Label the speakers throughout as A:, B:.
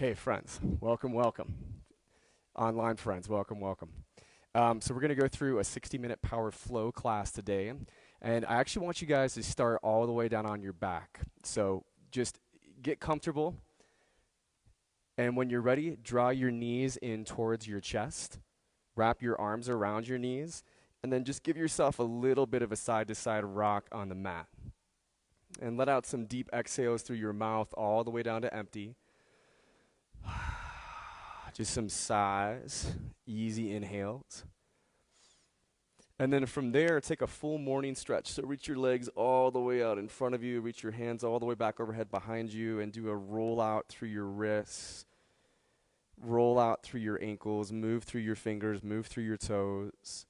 A: Okay, friends, welcome, welcome. Online friends, welcome, welcome. So we're going to go through a 60-minute power flow class today, and I actually want you guys to start all the way down on your back. So just get comfortable, and when you're ready, draw your knees in towards your chest, wrap your arms around your knees, and then just give yourself a little bit of a side-to-side rock on the mat. And let out some deep exhales through your mouth all the way down to empty. Just some sighs, easy inhales. And then from there, take a full morning stretch. So reach your legs all the way out in front of you, reach your hands all the way back overhead behind you, and do a roll out through your wrists, roll out through your ankles, move through your fingers, move through your toes.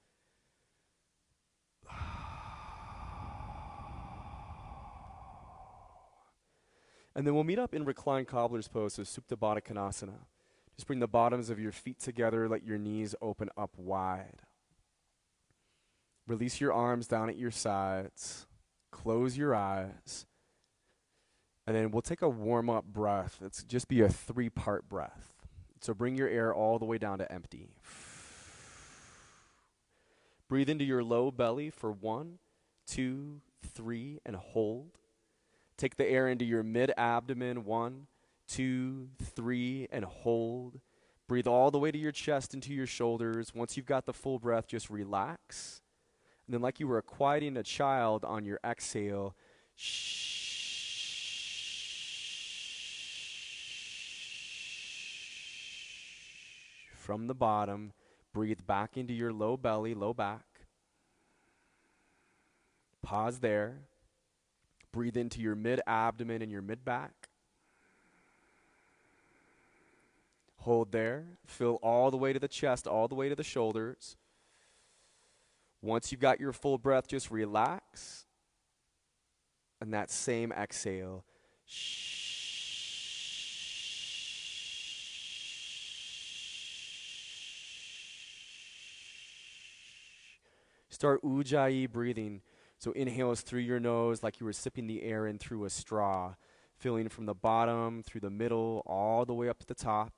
A: And then we'll meet up in reclined cobbler's pose, so Supta Baddha Konasana. Just bring the bottoms of your feet together, let your knees open up wide. Release your arms down at your sides. Close your eyes. And then we'll take a warm-up breath. It's just be a 3-part breath. So bring your air all the way down to empty. Breathe into your low belly for 1, 2, 3, and hold. Take the air into your mid-abdomen, 1, 2, 3, and hold. Breathe all the way to your chest, into your shoulders. Once you've got the full breath, just relax. And then like you were quieting a child on your exhale, from the bottom, breathe back into your low belly, low back. Pause there. Breathe into your mid-abdomen and your mid-back. Hold there. Fill all the way to the chest, all the way to the shoulders. Once you've got your full breath, just relax. And that same exhale. Start Ujjayi breathing. So inhales through your nose like you were sipping the air in through a straw. Filling from the bottom, through the middle, all the way up to the top.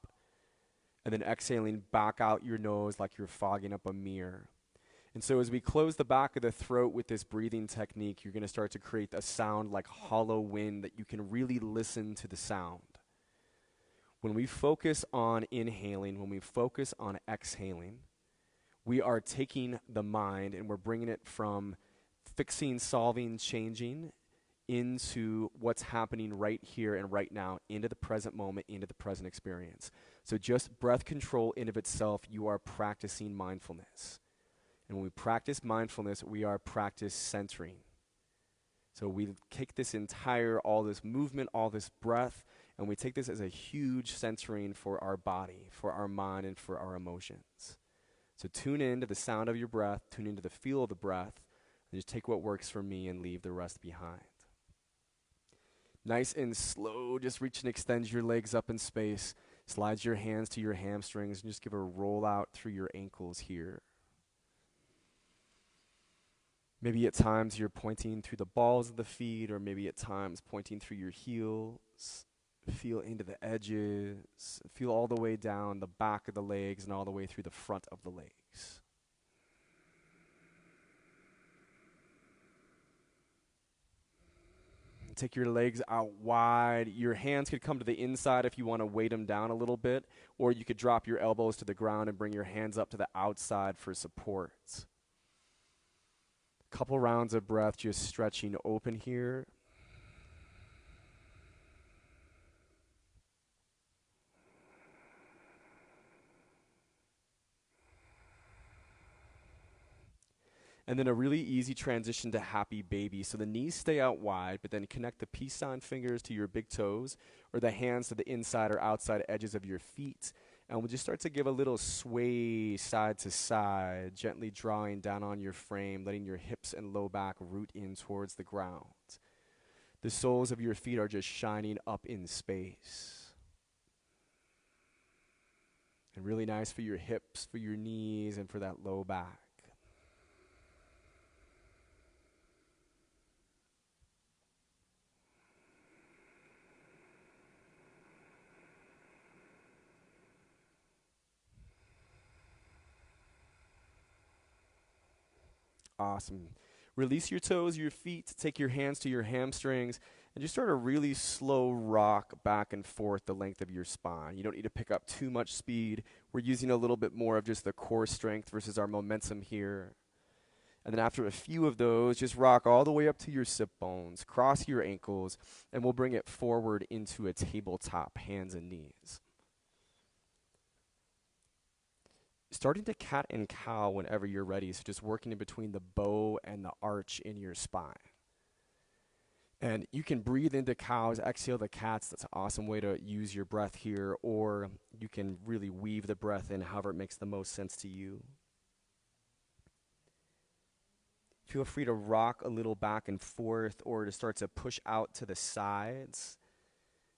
A: And then exhaling back out your nose like you're fogging up a mirror. And so as we close the back of the throat with this breathing technique, you're going to start to create a sound like hollow wind that you can really listen to the sound. When we focus on inhaling, when we focus on exhaling, we are taking the mind and we're bringing it from fixing, solving, changing into what's happening right here and right now, into the present moment, into the present experience. So just breath control in of itself, you are practicing mindfulness. And when we practice mindfulness, we are practice centering. So we take this entire, all this movement, all this breath, and we take this as a huge centering for our body, for our mind, and for our emotions. So tune in to the sound of your breath, tune into the feel of the breath, and just take what works for me and leave the rest behind. Nice and slow, just reach and extend your legs up in space. Slide your hands to your hamstrings and just give a roll out through your ankles here. Maybe at times you're pointing through the balls of the feet, or maybe at times pointing through your heels. Feel into the edges. Feel all the way down the back of the legs and all the way through the front of the legs. Take your legs out wide. Your hands could come to the inside if you want to weight them down a little bit, or you could drop your elbows to the ground and bring your hands up to the outside for support. Couple rounds of breath, just stretching open here. And then a really easy transition to happy baby. So the knees stay out wide, but then connect the peace sign fingers to your big toes, or the hands to the inside or outside edges of your feet. And we'll just start to give a little sway side to side, gently drawing down on your frame, letting your hips and low back root in towards the ground. The soles of your feet are just shining up in space. And really nice for your hips, for your knees, and for that low back. Awesome. Release your toes, your feet, take your hands to your hamstrings, and just start a really slow rock back and forth the length of your spine. You don't need to pick up too much speed. We're using a little bit more of just the core strength versus our momentum here. And then after a few of those, just rock all the way up to your sit bones, cross your ankles, and we'll bring it forward into a tabletop, hands and knees. Starting to cat and cow whenever you're ready, so just working in between the bow and the arch in your spine. And you can breathe into cows, exhale the cats. That's an awesome way to use your breath here, or you can really weave the breath in however it makes the most sense to you. Feel free to rock a little back and forth or to start to push out to the sides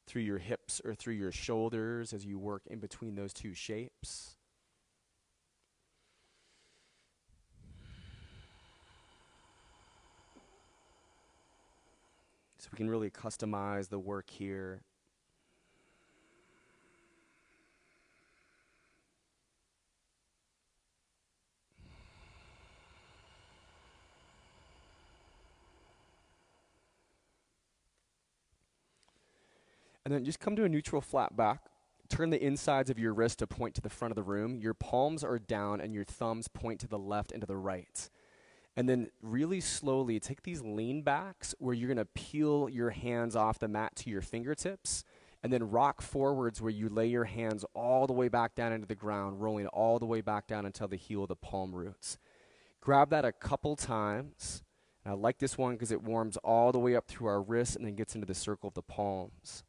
A: through your hips or through your shoulders as you work in between those two shapes. So we can really customize the work here. And then just come to a neutral flat back. Turn the insides of your wrist to point to the front of the room. Your palms are down and your thumbs point to the left and to the right. And then really slowly take these lean backs where you're going to peel your hands off the mat to your fingertips and then rock forwards where you lay your hands all the way back down into the ground, rolling all the way back down until the heel of the palm roots. Grab that a couple times. And I like this one because it warms all the way up through our wrists and then gets into the circle of the palms.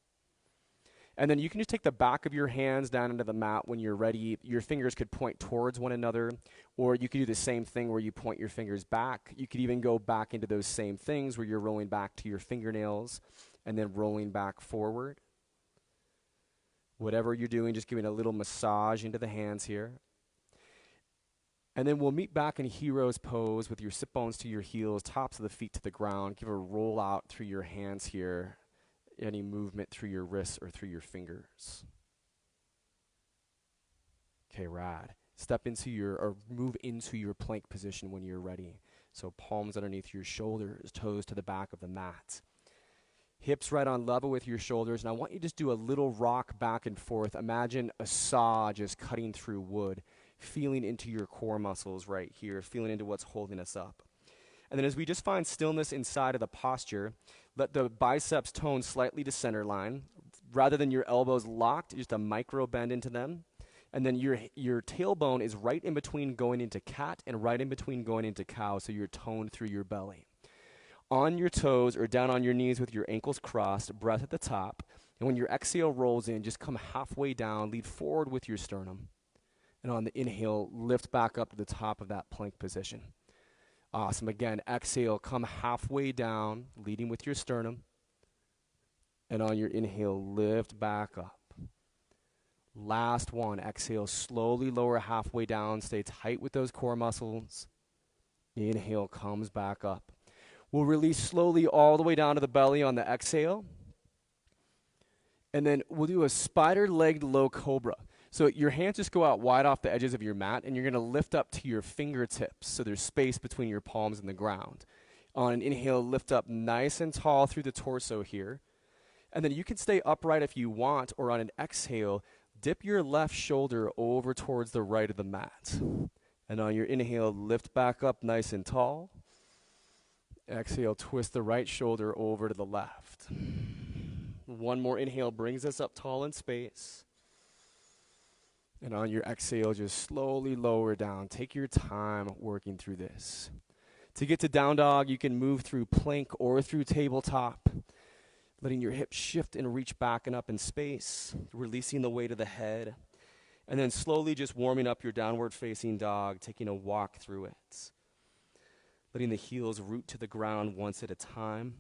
A: And then you can just take the back of your hands down into the mat when you're ready. Your fingers could point towards one another, or you could do the same thing where you point your fingers back. You could even go back into those same things where you're rolling back to your fingernails and then rolling back forward. Whatever you're doing, just giving a little massage into the hands here. And then we'll meet back in hero's pose with your sit bones to your heels, tops of the feet to the ground. Give a roll out through your hands here. Any movement through your wrists or through your fingers. Okay, rad. Step into or move into your plank position when you're ready. So palms underneath your shoulders, toes to the back of the mat. Hips right on level with your shoulders. And I want you to just do a little rock back and forth. Imagine a saw just cutting through wood, feeling into your core muscles right here, feeling into what's holding us up. And then as we just find stillness inside of the posture, let the biceps tone slightly to center line. Rather than your elbows locked, just a micro bend into them. And then your tailbone is right in between going into cat and right in between going into cow, so you're toned through your belly. On your toes or down on your knees with your ankles crossed, breath at the top. And when your exhale rolls in, just come halfway down, lead forward with your sternum. And on the inhale, lift back up to the top of that plank position. Awesome. Again, exhale, come halfway down, leading with your sternum. And on your inhale, lift back up. Last one, exhale, slowly lower halfway down. Stay tight with those core muscles. Inhale comes back up. We'll release slowly all the way down to the belly on the exhale. And then we'll do a spider-legged low cobra. So your hands just go out wide off the edges of your mat, and you're going to lift up to your fingertips, so there's space between your palms and the ground. On an inhale, lift up nice and tall through the torso here. And then you can stay upright if you want, or on an exhale, dip your left shoulder over towards the right of the mat. And on your inhale, lift back up nice and tall. Exhale, twist the right shoulder over to the left. One more inhale brings us up tall in space. And on your exhale, just slowly lower down. Take your time working through this. To get to down dog, you can move through plank or through tabletop, letting your hips shift and reach back and up in space, releasing the weight of the head, and then slowly just warming up your downward facing dog, taking a walk through it, letting the heels root to the ground once at a time.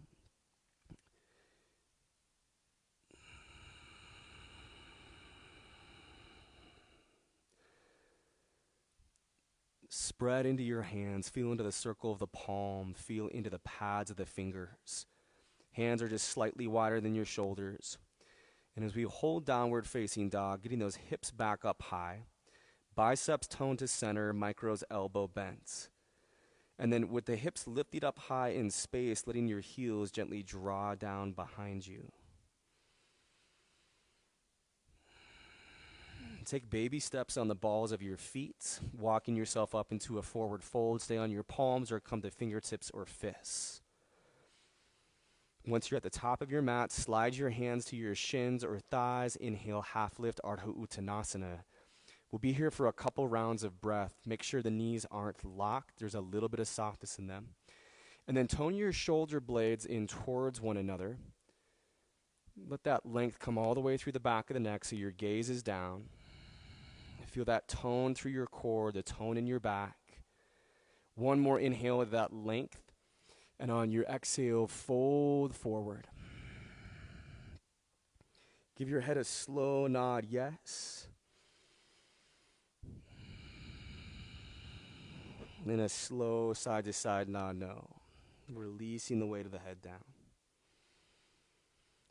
A: Spread into your hands, feel into the circle of the palm, feel into the pads of the fingers. Hands are just slightly wider than your shoulders. And as we hold downward facing dog, getting those hips back up high, biceps toned to center, micros elbow bent. And then with the hips lifted up high in space, letting your heels gently draw down behind you. Take baby steps on the balls of your feet, walking yourself up into a forward fold. Stay on your palms or come to fingertips or fists. Once you're at the top of your mat, slide your hands to your shins or thighs. Inhale, half lift, Ardha Uttanasana. We'll be here for a couple rounds of breath. Make sure the knees aren't locked. There's a little bit of softness in them. And then tone your shoulder blades in towards one another. Let that length come all the way through the back of the neck so your gaze is down. Feel that tone through your core, the tone in your back. One more inhale of that length. And on your exhale, fold forward. Give your head a slow nod, yes. And a slow side-to-side nod, no. Releasing the weight of the head down.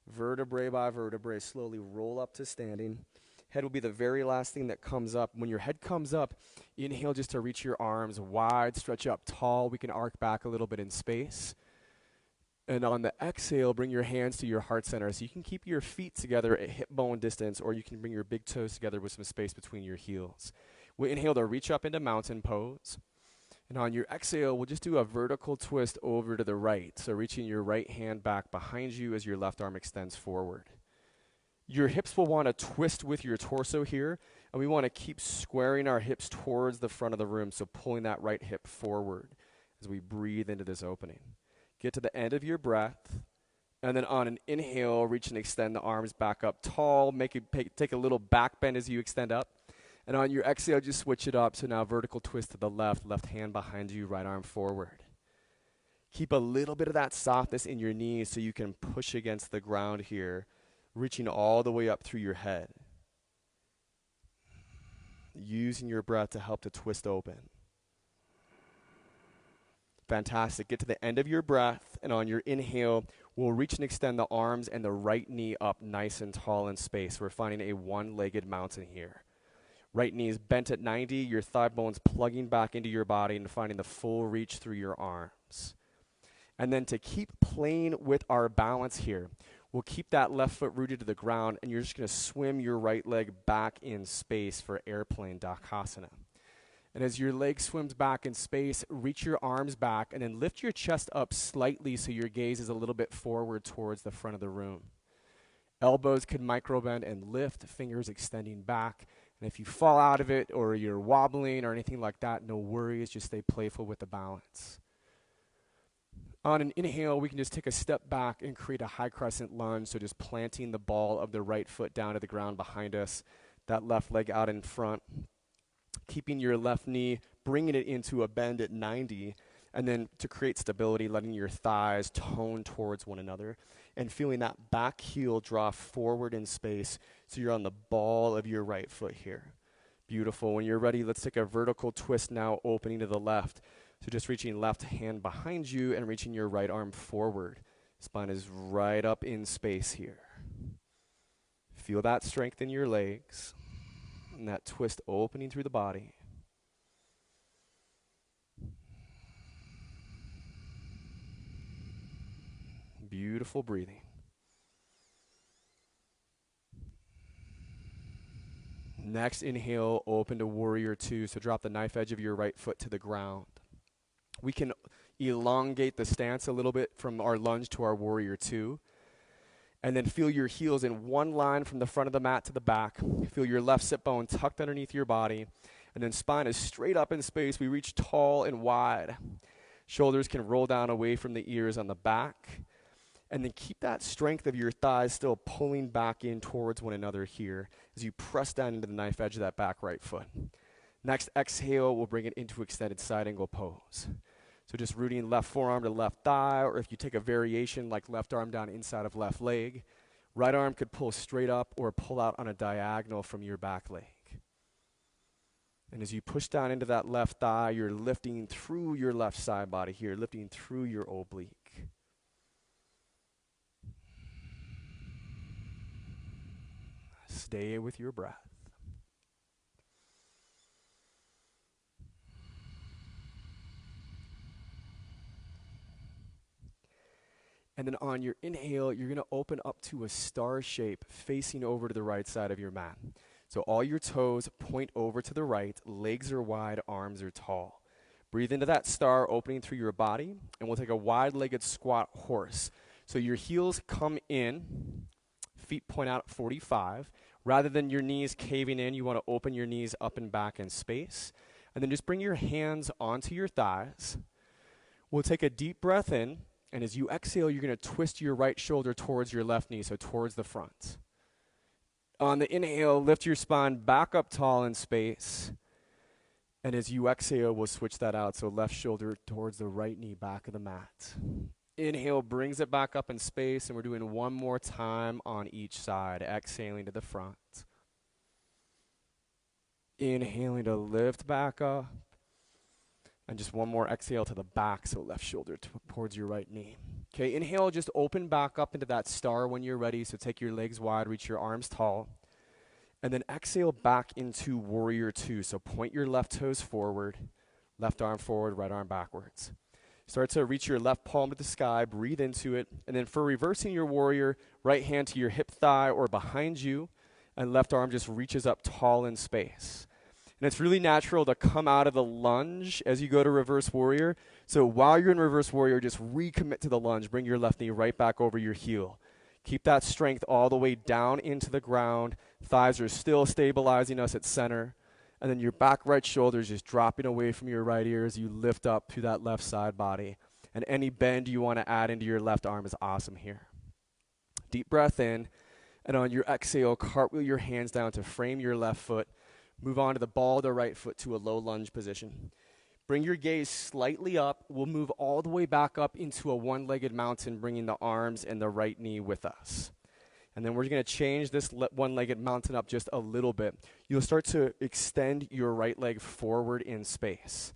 A: Vertebrae by vertebrae, slowly roll up to standing. Head will be the very last thing that comes up. When your head comes up, inhale just to reach your arms wide, stretch up tall. We can arc back a little bit in space. And on the exhale, bring your hands to your heart center. So you can keep your feet together at hip bone distance, or you can bring your big toes together with some space between your heels. We'll inhale to reach up into mountain pose. And on your exhale, we'll just do a vertical twist over to the right. So reaching your right hand back behind you as your left arm extends forward. Your hips will want to twist with your torso here, and we want to keep squaring our hips towards the front of the room, so pulling that right hip forward as we breathe into this opening. Get to the end of your breath, and then on an inhale, reach and extend the arms back up tall. Take a little back bend as you extend up. And on your exhale, just switch it up, so now vertical twist to the left hand behind you, right arm forward. Keep a little bit of that softness in your knees so you can push against the ground here, reaching all the way up through your head. Using your breath to help to twist open. Fantastic. Get to the end of your breath, and on your inhale, we'll reach and extend the arms and the right knee up nice and tall in space. We're finding a one-legged mountain here. Right knee is bent at 90, your thigh bones plugging back into your body and finding the full reach through your arms. And then to keep playing with our balance here, we'll keep that left foot rooted to the ground, and you're just going to swim your right leg back in space for airplane Dakasana. And as your leg swims back in space, reach your arms back and then lift your chest up slightly so your gaze is a little bit forward towards the front of the room. Elbows can microbend and lift, fingers extending back. And if you fall out of it or you're wobbling or anything like that, no worries, just stay playful with the balance. On an inhale, we can just take a step back and create a high crescent lunge, so just planting the ball of the right foot down to the ground behind us, that left leg out in front. Keeping your left knee, bringing it into a bend at 90, and then to create stability, letting your thighs tone towards one another, and feeling that back heel draw forward in space, so you're on the ball of your right foot here. Beautiful. When you're ready, let's take a vertical twist now, opening to the left. So just reaching left hand behind you and reaching your right arm forward. Spine is right up in space here. Feel that strength in your legs and that twist opening through the body. Beautiful breathing. Next inhale, open to warrior two. So drop the knife edge of your right foot to the ground. We can elongate the stance a little bit from our lunge to our warrior two. And then feel your heels in one line from the front of the mat to the back. Feel your left sit bone tucked underneath your body. And then spine is straight up in space. We reach tall and wide. Shoulders can roll down away from the ears on the back. And then keep that strength of your thighs still pulling back in towards one another here as you press down into the knife edge of that back right foot. Next exhale, we'll bring it into extended side angle pose. So just rooting left forearm to left thigh, or if you take a variation like left arm down inside of left leg, right arm could pull straight up or pull out on a diagonal from your back leg. And as you push down into that left thigh, you're lifting through your left side body here, lifting through your oblique. Stay with your breath. And then on your inhale, you're going to open up to a star shape facing over to the right side of your mat. So all your toes point over to the right, legs are wide, arms are tall. Breathe into that star opening through your body, and we'll take a wide-legged squat horse. So your heels come in, feet point out at 45. Rather than your knees caving in, you want to open your knees up and back in space. And then just bring your hands onto your thighs. We'll take a deep breath in, and as you exhale, you're going to twist your right shoulder towards your left knee, so towards the front. On the inhale, lift your spine back up tall in space. And as you exhale, we'll switch that out, so left shoulder towards the right knee, back of the mat. Inhale brings it back up in space, and we're doing one more time on each side, exhaling to the front. Inhaling to lift back up. And just one more exhale to the back, so left shoulder towards your right knee. Okay, inhale, just open back up into that star when you're ready. So take your legs wide, reach your arms tall. And then exhale back into warrior two. So point your left toes forward, left arm forward, right arm backwards. Start to reach your left palm to the sky, breathe into it. And then for reversing your warrior, right hand to your hip thigh or behind you, and left arm just reaches up tall in space. And it's really natural to come out of the lunge as you go to reverse warrior. So while you're in reverse warrior, just recommit to the lunge. Bring your left knee right back over your heel. Keep that strength all the way down into the ground. Thighs are still stabilizing us at center. And then your back right shoulder is just dropping away from your right ear as you lift up through that left side body. And any bend you want to add into your left arm is awesome here. Deep breath in. And on your exhale, cartwheel your hands down to frame your left foot. Move on to the ball of the right foot to a low lunge position. Bring your gaze slightly up. We'll move all the way back up into a one-legged mountain, bringing the arms and the right knee with us. And then we're going to change this one-legged mountain up just a little bit. You'll start to extend your right leg forward in space.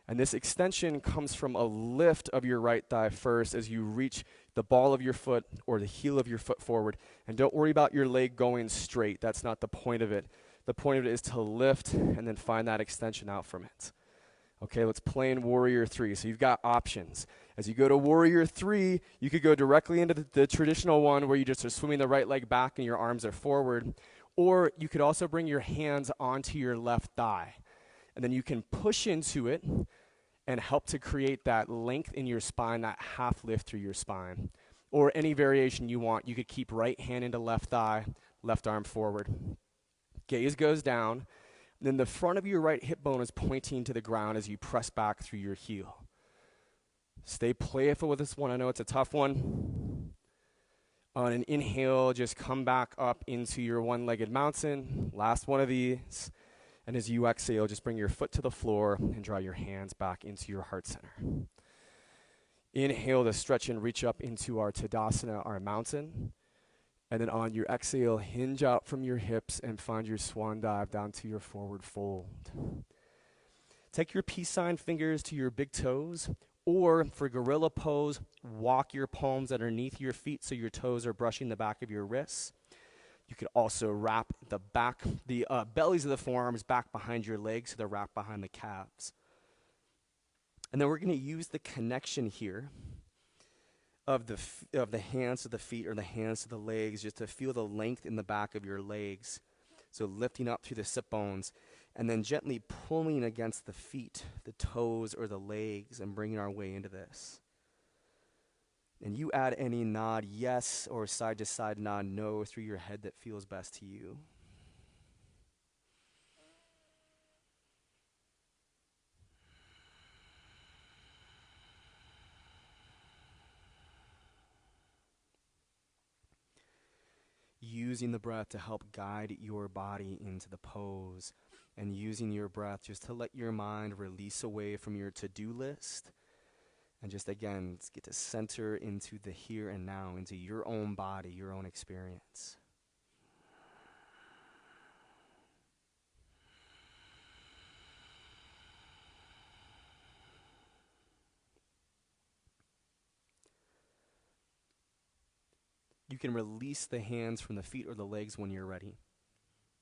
A: And this extension comes from a lift of your right thigh first as you reach the ball of your foot or the heel of your foot forward. And don't worry about your leg going straight. That's not the point of it. The point of it is to lift and then find that extension out from it. Okay, let's play in Warrior 3. So you've got options. As you go to Warrior 3, you could go directly into the traditional one where you just are swimming the right leg back and your arms are forward. Or you could also bring your hands onto your left thigh. And then you can push into it and help to create that length in your spine, that half lift through your spine. Or any variation you want. You could keep right hand into left thigh, left arm forward. Gaze goes down. Then the front of your right hip bone is pointing to the ground as you press back through your heel. Stay playful with this one. I know it's a tough one. On an inhale, just come back up into your one-legged mountain. Last one of these. And as you exhale, just bring your foot to the floor and draw your hands back into your heart center. Inhale to stretch and reach up into our Tadasana, our mountain. And then on your exhale, hinge out from your hips and find your swan dive down to your forward fold. Take your peace sign fingers to your big toes, or for gorilla pose, walk your palms underneath your feet so your toes are brushing the back of your wrists. You could also wrap the bellies of the forearms back behind your legs so they're wrapped behind the calves. And then we're going to use the connection here of the hands to the feet or the hands to the legs, just to feel the length in the back of your legs. So lifting up through the sit bones and then gently pulling against the feet, the toes or the legs, and bringing our way into this. And you add any nod yes or side to side nod no through your head that feels best to you. Using the breath to help guide your body into the pose, and using your breath just to let your mind release away from your to-do list, and just again get to center into the here and now, into your own body, your own experience. You can release the hands from the feet or the legs when you're ready.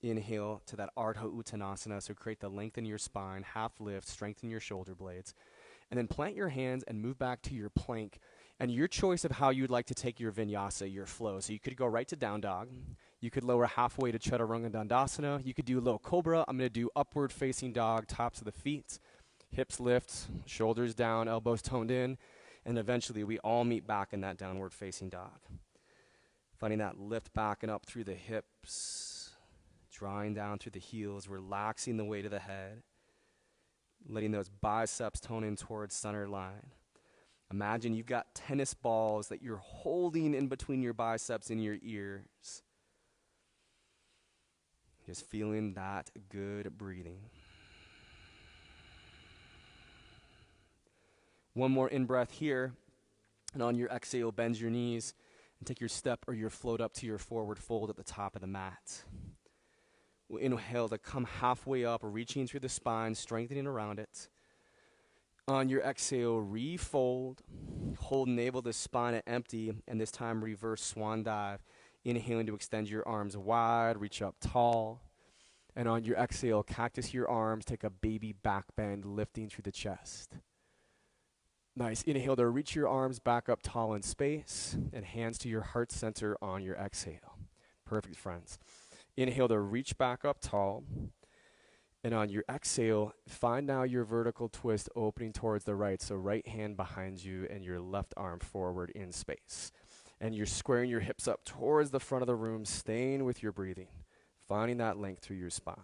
A: Inhale to that Ardha Uttanasana, so create the length in your spine, half lift, strengthen your shoulder blades. And then plant your hands and move back to your plank. And your choice of how you'd like to take your vinyasa, your flow. So you could go right to down dog. You could lower halfway to chaturanga dandasana. You could do low cobra. I'm going to do upward facing dog, tops of the feet, hips lift, shoulders down, elbows toned in, and eventually we all meet back in that downward facing dog. Finding that lift back and up through the hips, drawing down through the heels, relaxing the weight of the head, letting those biceps tone in towards center line. Imagine you've got tennis balls that you're holding in between your biceps and your ears. Just feeling that good breathing. One more in-breath here. And on your exhale, bend your knees and take your step or your float up to your forward fold at the top of the mat. We'll inhale to come halfway up, reaching through the spine, strengthening around it. On your exhale, refold. Hold navel to spine at empty, and this time reverse swan dive. Inhaling to extend your arms wide, reach up tall. And on your exhale, cactus your arms, take a baby back bend, lifting through the chest. Nice. Inhale to reach your arms back up tall in space, and hands to your heart center on your exhale. Perfect, friends. Inhale to reach back up tall. And on your exhale, find now your vertical twist opening towards the right. So right hand behind you and your left arm forward in space. And you're squaring your hips up towards the front of the room, staying with your breathing, finding that length through your spine.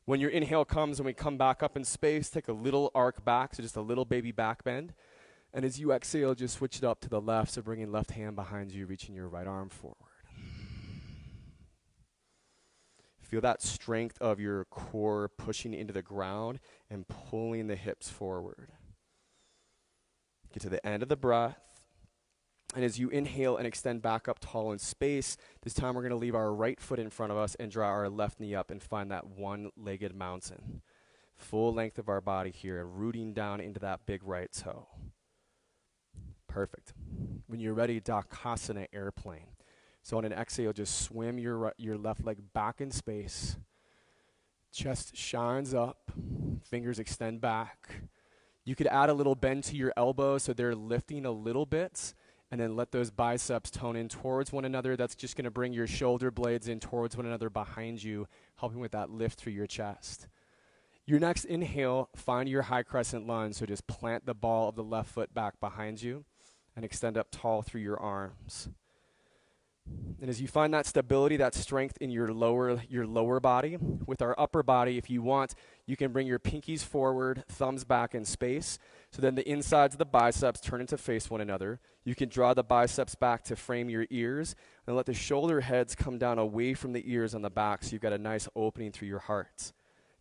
A: When your inhale comes and we come back up in space, take a little arc back, so just a little baby back bend. And as you exhale, just switch it up to the left, so bringing left hand behind you, reaching your right arm forward. Feel that strength of your core pushing into the ground and pulling the hips forward. Get to the end of the breath. And as you inhale and extend back up tall in space, this time we're going to leave our right foot in front of us and draw our left knee up and find that one-legged mountain. Full length of our body here, rooting down into that big right toe. Perfect. When you're ready, Dakasana airplane. So on an exhale, just swim your left leg back in space. Chest shines up, fingers extend back. You could add a little bend to your elbows so they're lifting a little bit. And then let those biceps tone in towards one another. That's just going to bring your shoulder blades in towards one another behind you, helping with that lift through your chest. Your next inhale, find your high crescent lunge. So just plant the ball of the left foot back behind you and extend up tall through your arms. And as you find that stability, that strength in your lower body, with our upper body, if you want, you can bring your pinkies forward, thumbs back in space. So then the insides of the biceps turn into face one another. You can draw the biceps back to frame your ears and let the shoulder heads come down away from the ears on the back, so you've got a nice opening through your heart.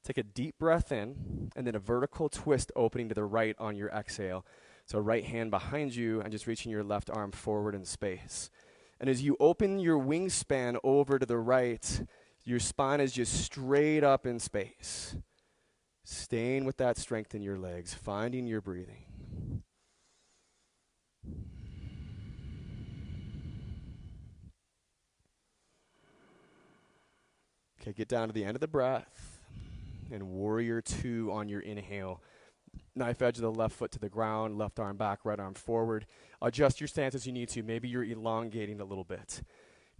A: Take a deep breath in and then a vertical twist opening to the right on your exhale. So right hand behind you and just reaching your left arm forward in space. And as you open your wingspan over to the right, your spine is just straight up in space. Staying with that strength in your legs, finding your breathing. Okay, get down to the end of the breath. And warrior two on your inhale. Knife edge of the left foot to the ground, left arm back, right arm forward. Adjust your stance as you need to. Maybe you're elongating a little bit.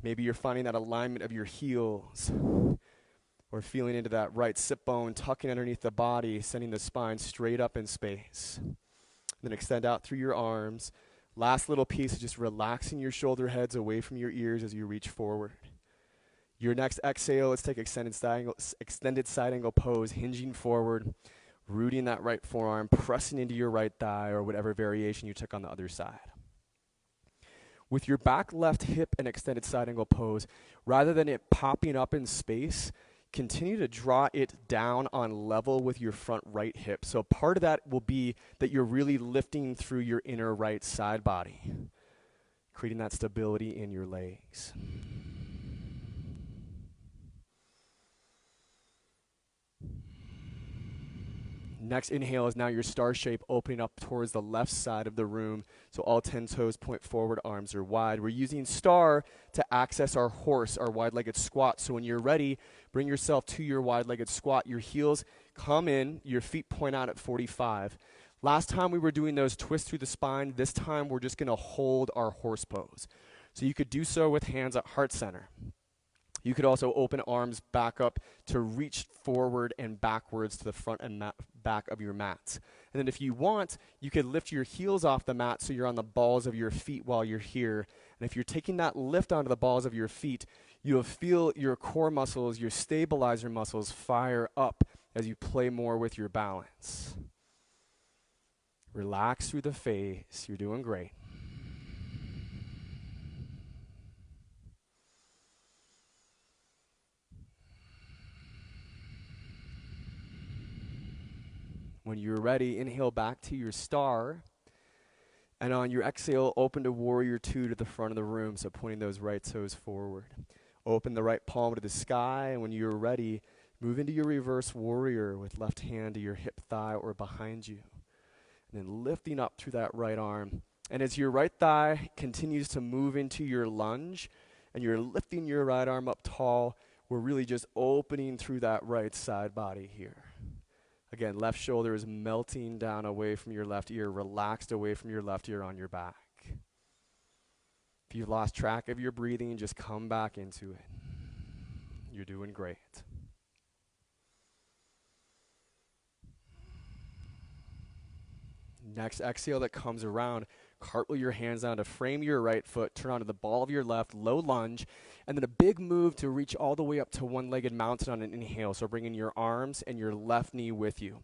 A: Maybe you're finding that alignment of your heels, or feeling into that right sit bone, tucking underneath the body, sending the spine straight up in space. Then extend out through your arms. Last little piece is just relaxing your shoulder heads away from your ears as you reach forward. Your next exhale, let's take extended side angle pose, hinging forward, rooting that right forearm, pressing into your right thigh or whatever variation you took on the other side. With your back left hip and extended side angle pose, rather than it popping up in space, continue to draw it down on level with your front right hip. So part of that will be that you're really lifting through your inner right side body, creating that stability in your legs. Next inhale is now your star shape opening up towards the left side of the room. So all 10 toes point forward, arms are wide. We're using star to access our horse, our wide-legged squat. So when you're ready, bring yourself to your wide-legged squat. Your heels come in, your feet point out at 45. Last time we were doing those twists through the spine. This time we're just going to hold our horse pose. So you could do so with hands at heart center. You could also open arms back up to reach forward and backwards to the front and back of your mat. And then if you want, you could lift your heels off the mat so you're on the balls of your feet while you're here. And if you're taking that lift onto the balls of your feet, you'll feel your core muscles, your stabilizer muscles fire up as you play more with your balance. Relax through the face. You're doing great. When you're ready, inhale back to your star. And on your exhale, open to warrior two to the front of the room, so pointing those right toes forward. Open the right palm to the sky, and when you're ready, move into your reverse warrior with left hand to your hip thigh or behind you. And then lifting up through that right arm. And as your right thigh continues to move into your lunge, and you're lifting your right arm up tall, we're really just opening through that right side body here. Again, left shoulder is melting down away from your left ear, relaxed away from your left ear on your back. If you've lost track of your breathing, just come back into it. You're doing great. Next exhale that comes around, cartwheel your hands down to frame your right foot, turn onto the ball of your left, low lunge, and then a big move to reach all the way up to one-legged mountain on an inhale. So bringing your arms and your left knee with you.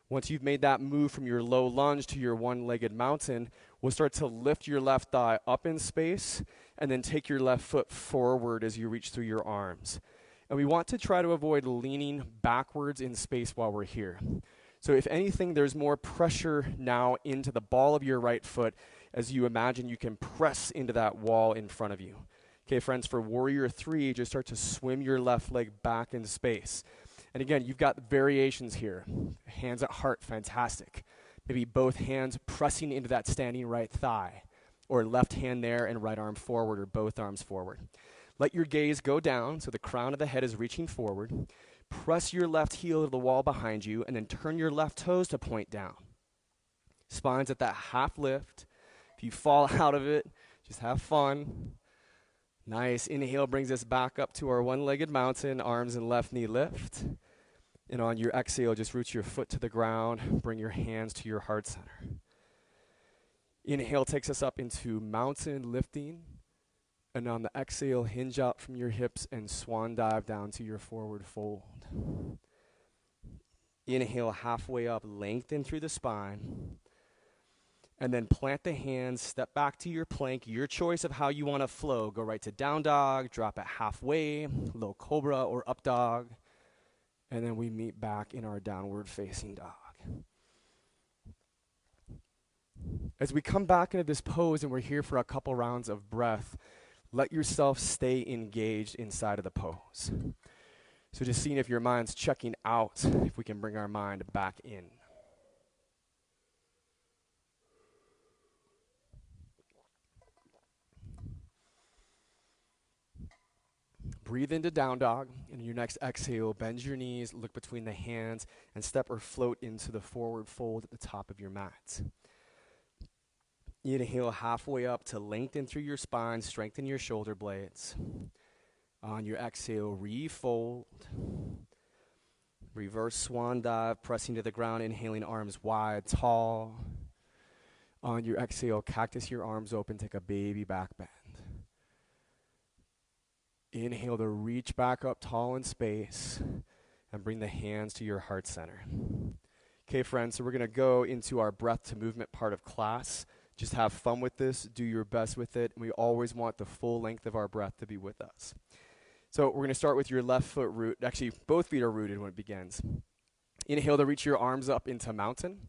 A: Once you've made that move from your low lunge to your one-legged mountain, we'll start to lift your left thigh up in space and then take your left foot forward as you reach through your arms. And we want to try to avoid leaning backwards in space while we're here. So if anything, there's more pressure now into the ball of your right foot as you imagine you can press into that wall in front of you. Okay, friends, for warrior three, just start to swim your left leg back into space. And again, you've got variations here. Hands at heart, fantastic. Maybe both hands pressing into that standing right thigh, or left hand there and right arm forward, or both arms forward. Let your gaze go down so the crown of the head is reaching forward. Press your left heel to the wall behind you, and then turn your left toes to point down. Spine's at that half lift. If you fall out of it, just have fun. Nice. Inhale brings us back up to our one-legged mountain, arms and left knee lift. And on your exhale, just root your foot to the ground. Bring your hands to your heart center. Inhale takes us up into mountain lifting. And on the exhale, hinge out from your hips and swan dive down to your forward fold. Inhale halfway up, lengthen through the spine. And then plant the hands, step back to your plank, your choice of how you want to flow. Go right to down dog, drop it halfway, low cobra or up dog. And then we meet back in our downward facing dog. As we come back into this pose and we're here for a couple rounds of breath, let yourself stay engaged inside of the pose. So just seeing if your mind's checking out, if we can bring our mind back in. Breathe into down dog, and in your next exhale, bend your knees, look between the hands, and step or float into the forward fold at the top of your mat. Inhale halfway up to lengthen through your spine, strengthen your shoulder blades. On your exhale, refold. Reverse swan dive, pressing to the ground, inhaling arms wide, tall. On your exhale, cactus your arms open, take a baby back bend. Inhale to reach back up tall in space and bring the hands to your heart center. Okay, friends, so we're going to go into our breath to movement part of class. Just have fun with this, do your best with it, and we always want the full length of our breath to be with us. So we're going to start with your left foot root. Actually, both feet are rooted when it begins. Inhale to reach your arms up into mountain.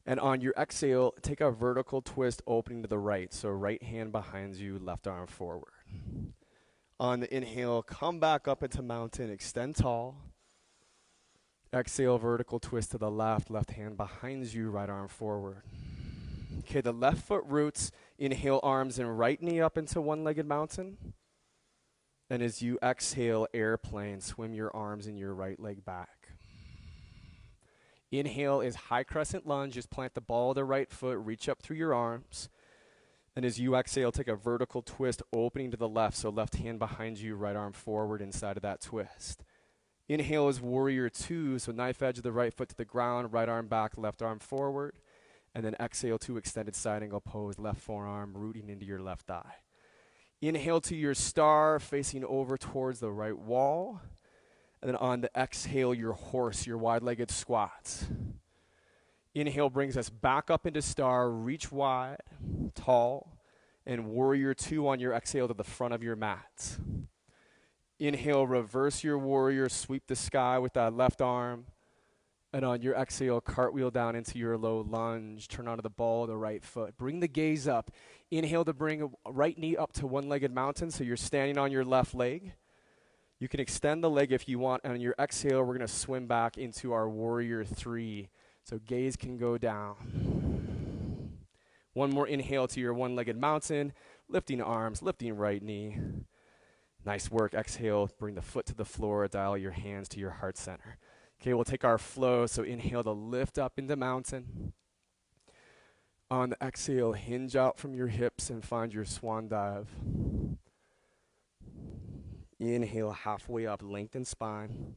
A: And on your exhale, take a vertical twist opening to the right. So right hand behind you, left arm forward. On the inhale, come back up into mountain, extend tall. Exhale, vertical twist to the left hand behind you, right arm forward. Okay, the left foot roots, inhale arms and right knee up into one-legged mountain. And as you exhale, airplane, swim your arms and your right leg back. Inhale is high crescent lunge. Just plant the ball of the right foot, reach up through your arms. And as you exhale, take a vertical twist, opening to the left. So left hand behind you, right arm forward inside of that twist. Inhale is warrior two. So knife edge of the right foot to the ground, right arm back, left arm forward. And then exhale to extended side angle pose, left forearm rooting into your left thigh. Inhale to your star, facing over towards the right wall. And then on the exhale, your horse, your wide-legged squats. Inhale brings us back up into star, reach wide, tall, and warrior two on your exhale to the front of your mat. Inhale, reverse your warrior, sweep the sky with that left arm. And on your exhale, cartwheel down into your low lunge. Turn onto the ball of the right foot. Bring the gaze up. Inhale to bring a right knee up to one-legged mountain, so you're standing on your left leg. You can extend the leg if you want. And on your exhale, we're going to swim back into our warrior three. So gaze can go down. One more inhale to your one-legged mountain. Lifting arms, lifting right knee. Nice work. Exhale, bring the foot to the floor. Dial your hands to your heart center. Okay, we'll take our flow. So inhale to lift up into mountain. On the exhale, hinge out from your hips and find your swan dive. Inhale, halfway up, lengthen spine.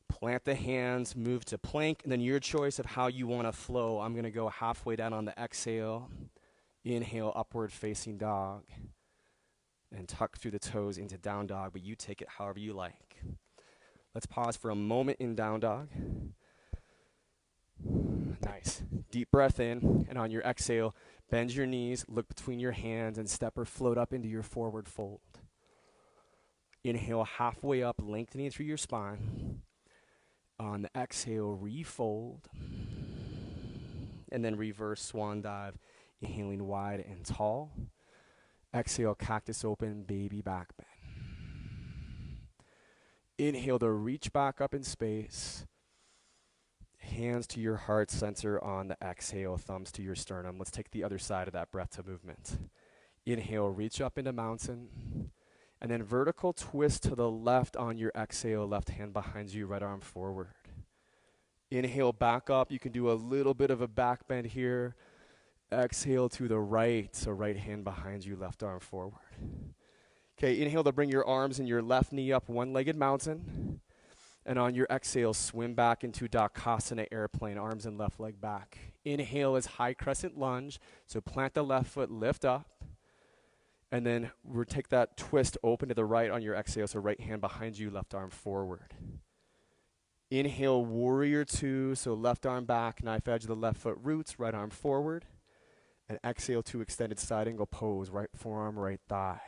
A: Plant the hands, move to plank, and then your choice of how you want to flow. I'm going to go halfway down on the exhale. Inhale, upward facing dog. And tuck through the toes into down dog, but you take it however you like. Let's pause for a moment in down dog. Nice. Deep breath in, and on your exhale, bend your knees, look between your hands, and step or float up into your forward fold. Inhale, halfway up, lengthening through your spine. On the exhale, refold. And then reverse swan dive, inhaling wide and tall. Exhale, cactus open, baby back bend. Inhale to reach back up in space. Hands to your heart center on the exhale, thumbs to your sternum. Let's take the other side of that breath to movement. Inhale, reach up into mountain. And then vertical twist to the left on your exhale, left hand behind you, right arm forward. Inhale, back up. You can do a little bit of a back bend here. Exhale to the right, so right hand behind you, left arm forward. Okay, inhale to bring your arms and your left knee up, one-legged mountain. And on your exhale, swim back into Dakasana airplane, arms and left leg back. Inhale is high crescent lunge, so plant the left foot, lift up. And then we'll take that twist open to the right on your exhale, so right hand behind you, left arm forward. Inhale, warrior two, so left arm back, knife edge of the left foot roots, right arm forward. And exhale to extended side angle pose, right forearm, right thigh.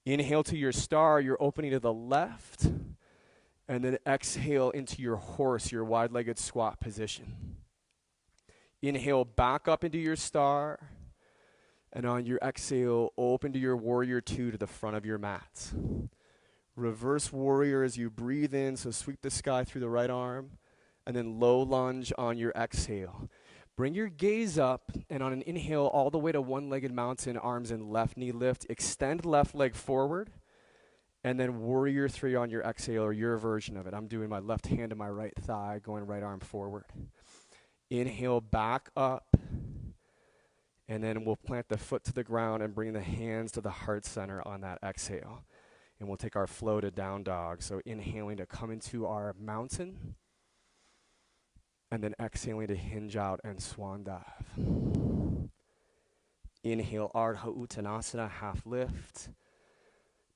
A: Inhale to your star, you're opening to the left. And then exhale into your horse, your wide-legged squat position. Inhale, back up into your star. And on your exhale, open to your warrior two to the front of your mat. Reverse warrior as you breathe in, so sweep the sky through the right arm. And then low lunge on your exhale. Bring your gaze up, and on an inhale, all the way to one-legged mountain, arms and left knee lift. Extend left leg forward. And then warrior three on your exhale, or your version of it. I'm doing my left hand to my right thigh, going right arm forward. Inhale, back up. And then we'll plant the foot to the ground and bring the hands to the heart center on that exhale. And we'll take our flow to down dog. So inhaling to come into our mountain. And then exhaling to hinge out and swan dive. Inhale, Ardha Uttanasana, half lift.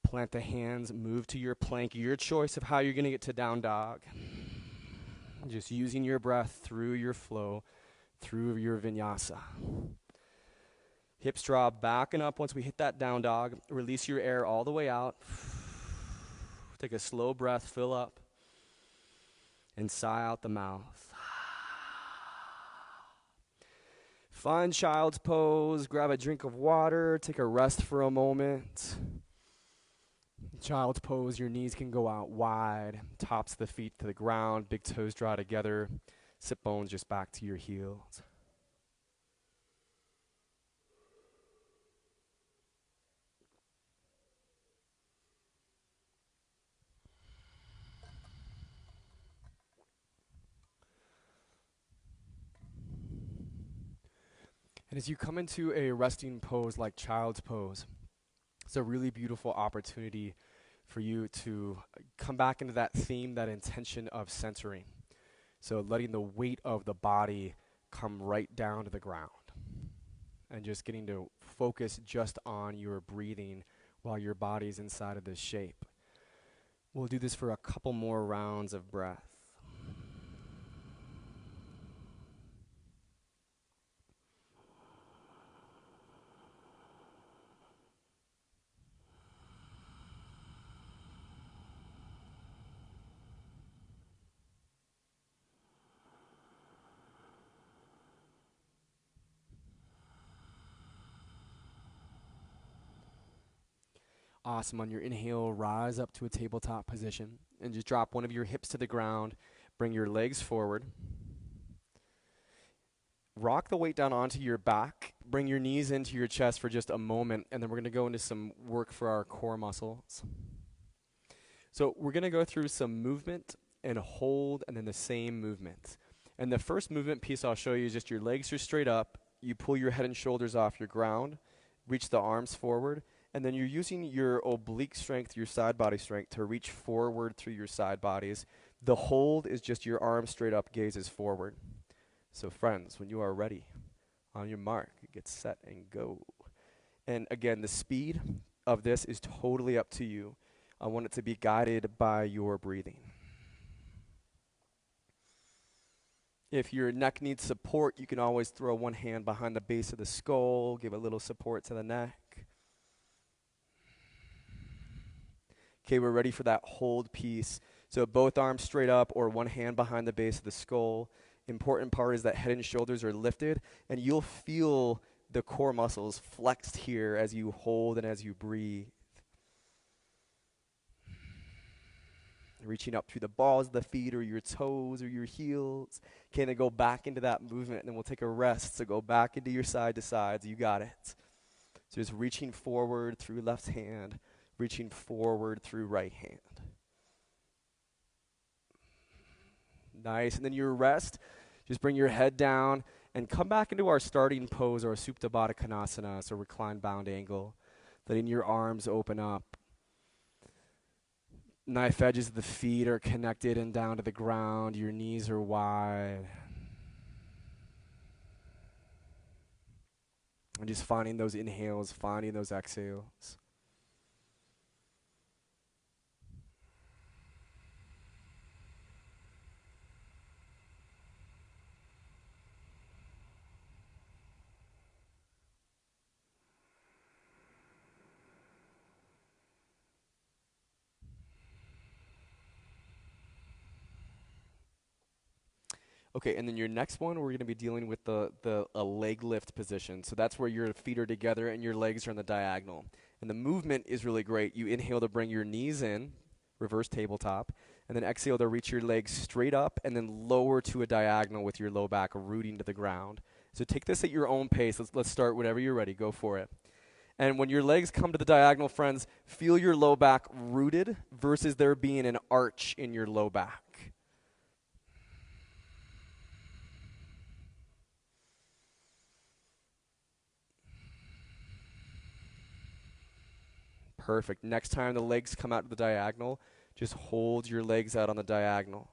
A: Plant the hands, move to your plank. Your choice of how you're going to get to down dog. Just using your breath through your flow, through your vinyasa. Hips draw back and up once we hit that down dog. Release your air all the way out. Take a slow breath, fill up. And sigh out the mouth. Find child's pose, grab a drink of water, take a rest for a moment. Child's pose, your knees can go out wide, tops of the feet to the ground, big toes draw together, sit bones just back to your heels. And as you come into a resting pose like child's pose, it's a really beautiful opportunity for you to come back into that theme, that intention of centering. So letting the weight of the body come right down to the ground and just getting to focus just on your breathing while your body's inside of this shape. We'll do this for a couple more rounds of breath. Awesome. On your inhale, rise up to a tabletop position and just drop one of your hips to the ground. Bring your legs forward. Rock the weight down onto your back. Bring your knees into your chest for just a moment, and then we're going to go into some work for our core muscles. So we're going to go through some movement and hold and then the same movement. And the first movement piece I'll show you is just your legs are straight up. You pull your head and shoulders off your ground. Reach the arms forward. And then you're using your oblique strength, your side body strength, to reach forward through your side bodies. The hold is just your arms straight up, gazes forward. So friends, when you are ready, on your mark, get set and go. And again, the speed of this is totally up to you. I want it to be guided by your breathing. If your neck needs support, you can always throw one hand behind the base of the skull, give a little support to the neck. Okay, we're ready for that hold piece. So both arms straight up or one hand behind the base of the skull. Important part is that head and shoulders are lifted, and you'll feel the core muscles flexed here as you hold and as you breathe. Reaching up through the balls of the feet or your toes or your heels. Okay, then go back into that movement, and then we'll take a rest. So go back into your side to sides. You got it. So just reaching forward through left hand, reaching forward through right hand. Nice. And then your rest, just bring your head down and come back into our starting pose, or Supta Baddha Konasana, so reclined bound angle. Letting your arms open up. Knife edges of the feet are connected and down to the ground. Your knees are wide. And just finding those inhales, finding those exhales. Okay, and then your next one, we're going to be dealing with a leg lift position. So that's where your feet are together and your legs are on the diagonal. And the movement is really great. You inhale to bring your knees in, reverse tabletop, and then exhale to reach your legs straight up and then lower to a diagonal with your low back rooting to the ground. So take this at your own pace. Let's start whenever you're ready. Go for it. And when your legs come to the diagonal, friends, feel your low back rooted versus there being an arch in your low back. Perfect. Next time the legs come out to the diagonal, just hold your legs out on the diagonal.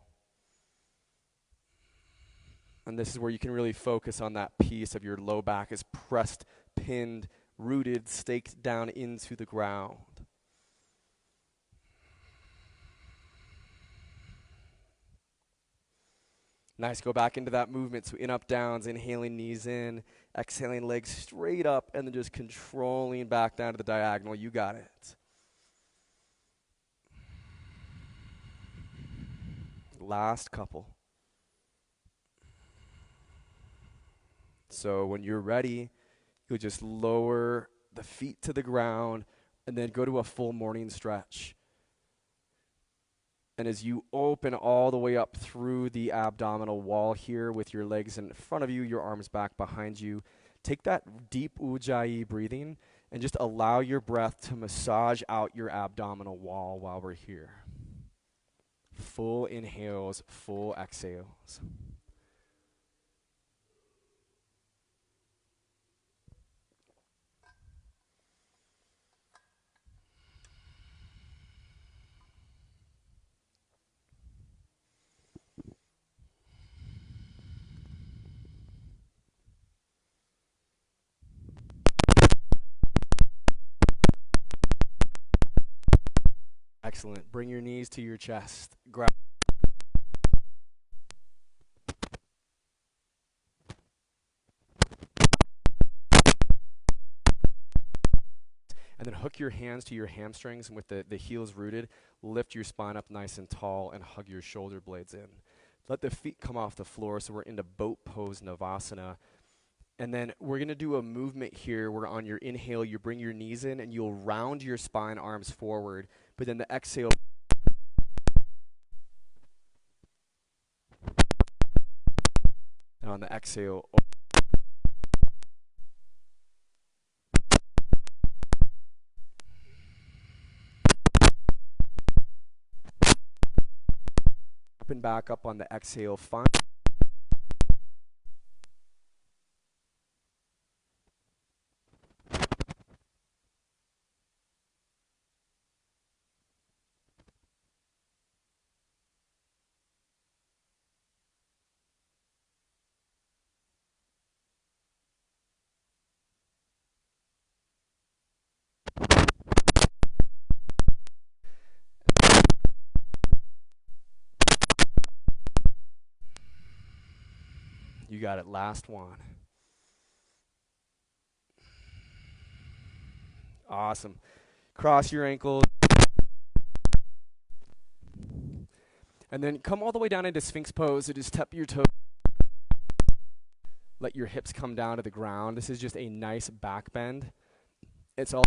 A: And this is where you can really focus on that piece of your low back is pressed, pinned, rooted, staked down into the ground. Nice. Go back into that movement. So in, up, downs, inhaling knees in, exhaling legs straight up, and then just controlling back down to the diagonal. You got it. Last couple. So when you're ready, you'll just lower the feet to the ground and then go to a full morning stretch. And as you open all the way up through the abdominal wall here with your legs in front of you, your arms back behind you, take that deep Ujjayi breathing and just allow your breath to massage out your abdominal wall while we're here. Full inhales, full exhales. Excellent. Bring your knees to your chest. Grab. And then hook your hands to your hamstrings, and with the heels rooted, lift your spine up nice and tall and hug your shoulder blades in. Let the feet come off the floor, so we're into boat pose Navasana. And then we're going to do a movement here where on your inhale, you bring your knees in and you'll round your spine, arms forward. But then the exhale, and on the exhale, up and back up on the exhale. Find You got it. Last one. Awesome. Cross your ankles. And then come all the way down into Sphinx pose. So just tap your toes. Let your hips come down to the ground. This is just a nice back bend. It's all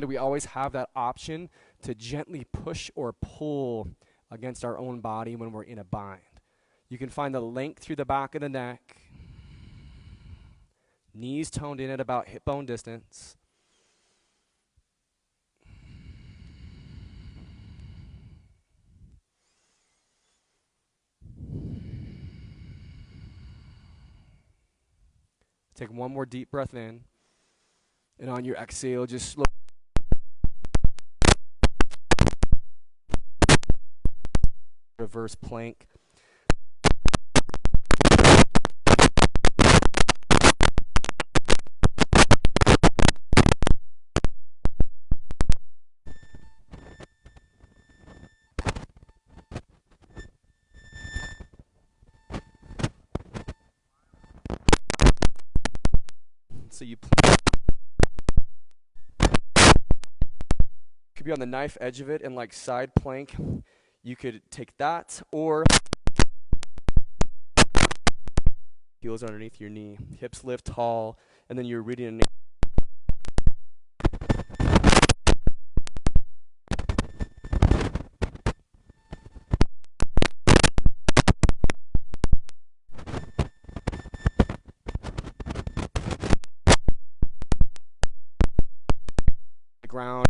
A: we always have that option to gently push or pull against our own body when we're in a bind. You can find the length through the back of the neck. Knees toned in at about hip bone distance. Take one more deep breath in. And on your exhale, just slow. Reverse plank. So you could be on the knife edge of it and like side plank. You could take that or heels underneath your knee, hips lift tall, and then you're reading the ground.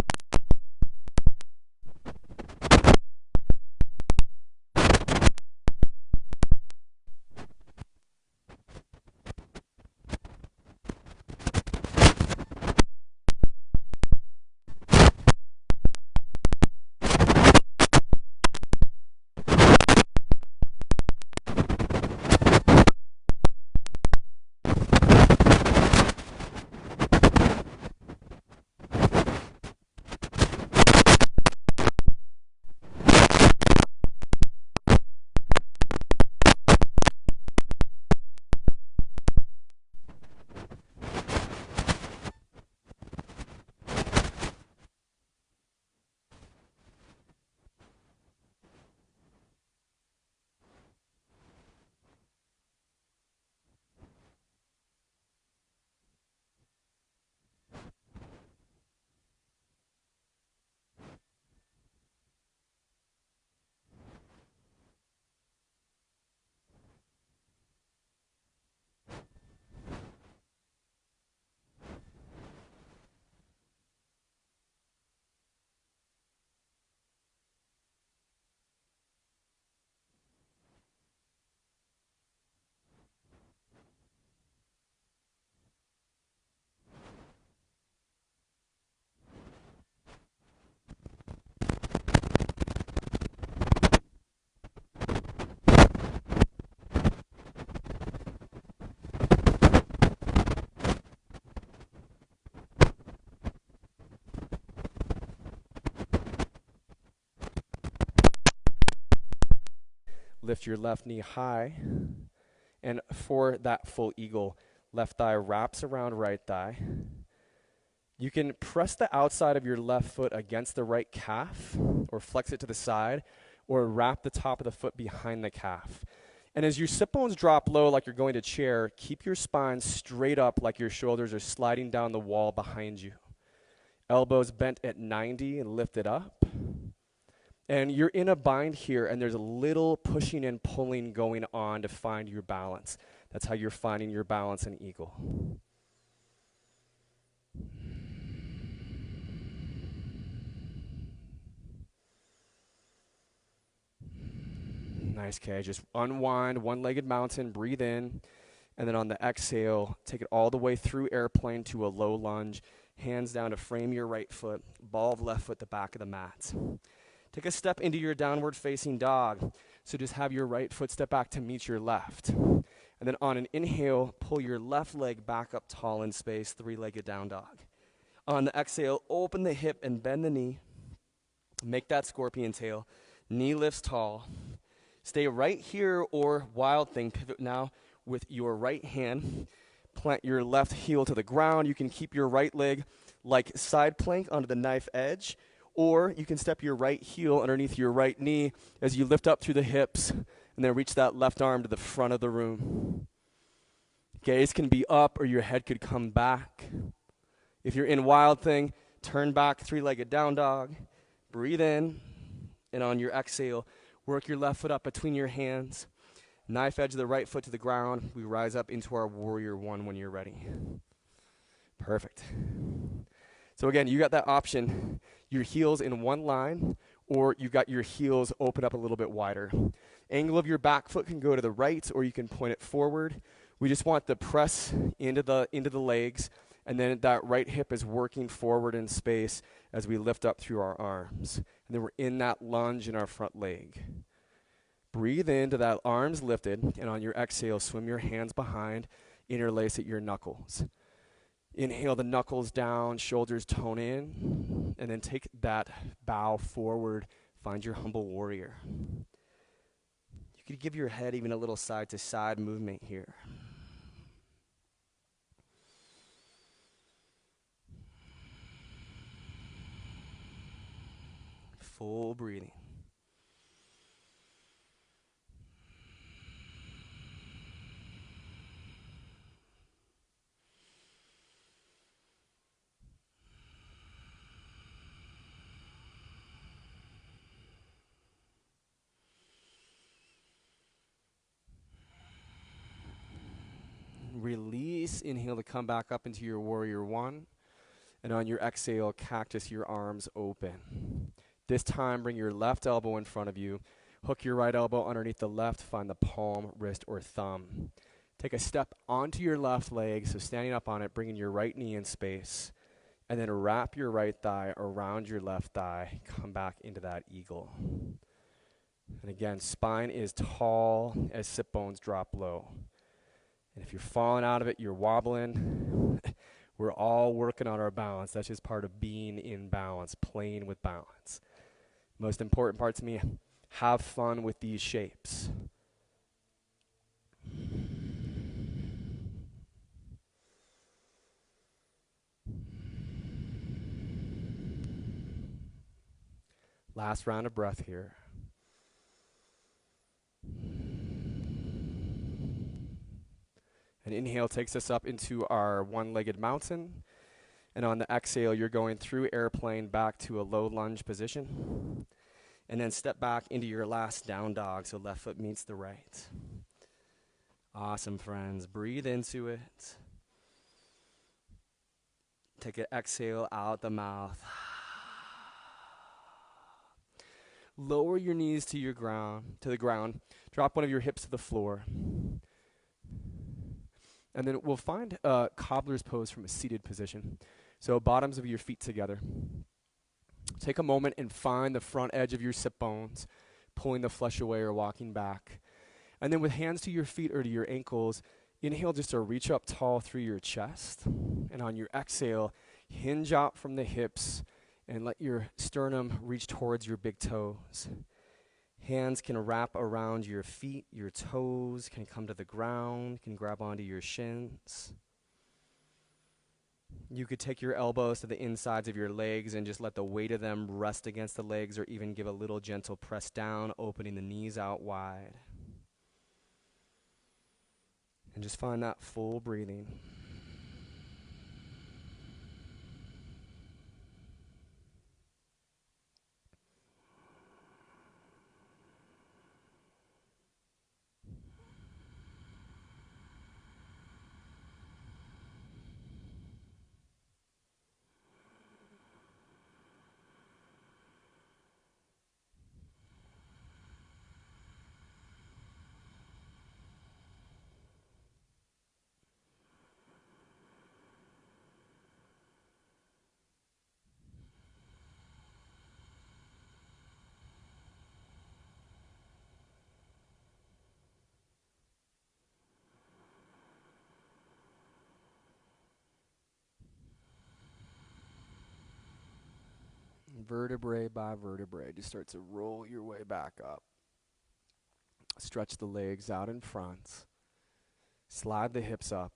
A: Lift your left knee high. And for that full eagle, left thigh wraps around right thigh. You can press the outside of your left foot against the right calf or flex it to the side or wrap the top of the foot behind the calf. And as your sit bones drop low like you're going to chair, keep your spine straight up like your shoulders are sliding down the wall behind you. Elbows bent at 90 and lifted up. And you're in a bind here, and there's a little pushing and pulling going on to find your balance. That's how you're finding your balance in eagle. Nice, Kay. Just unwind, one-legged mountain, breathe in, and then on the exhale, take it all the way through airplane to a low lunge, hands down to frame your right foot, ball of left foot the back of the mat. Take a step into your downward facing dog. So just have your right foot step back to meet your left. And then on an inhale, pull your left leg back up tall in space, three-legged down dog. On the exhale, open the hip and bend the knee. Make that scorpion tail. Knee lifts tall. Stay right here or wild thing. Pivot now with your right hand. Plant your left heel to the ground. You can keep your right leg like side plank onto the knife edge. Or you can step your right heel underneath your right knee as you lift up through the hips and then reach that left arm to the front of the room. Gaze can be up or your head could come back. If you're in wild thing, turn back, three-legged down dog. Breathe in, and on your exhale, work your left foot up between your hands. Knife edge of the right foot to the ground. We rise up into our warrior one when you're ready. Perfect. So again, you got that option. Your heels in one line, or you got your heels open up a little bit wider. Angle of your back foot can go to the right, or you can point it forward. We just want the press into the legs, and then that right hip is working forward in space as we lift up through our arms. And then we're in that lunge in our front leg. Breathe into that arms lifted, and on your exhale, swim your hands behind, interlace at your knuckles. Inhale the knuckles down, shoulders tone in, and then take that bow forward. Find your humble warrior. You could give your head even a little side to side movement here. Full breathing. Release, inhale to come back up into your warrior one. And on your exhale, cactus your arms open. This time, bring your left elbow in front of you. Hook your right elbow underneath the left. Find the palm, wrist, or thumb. Take a step onto your left leg, so standing up on it, bringing your right knee in space. And then wrap your right thigh around your left thigh. Come back into that eagle. And again, spine is tall as sit bones drop low. And if you're falling out of it, you're wobbling. We're all working on our balance. That's just part of being in balance, playing with balance. Most important part to me, have fun with these shapes. Last round of breath here. An inhale takes us up into our one-legged mountain. And on the exhale, you're going through airplane back to a low lunge position. And then step back into your last down dog, so left foot meets the right. Awesome, friends. Breathe into it. Take an exhale out the mouth. Lower your knees to the ground. Drop one of your hips to the floor. And then we'll find a cobbler's pose from a seated position. So bottoms of your feet together. Take a moment and find the front edge of your sit bones, pulling the flesh away or walking back. And then with hands to your feet or to your ankles, inhale just to reach up tall through your chest. And on your exhale, hinge out from the hips and let your sternum reach towards your big toes. Hands can wrap around your feet, your toes can come to the ground, can grab onto your shins. You could take your elbows to the insides of your legs and just let the weight of them rest against the legs, or even give a little gentle press down, opening the knees out wide. And just find that full breathing. Vertebrae by vertebrae, just start to roll your way back up. Stretch the legs out in front. Slide the hips up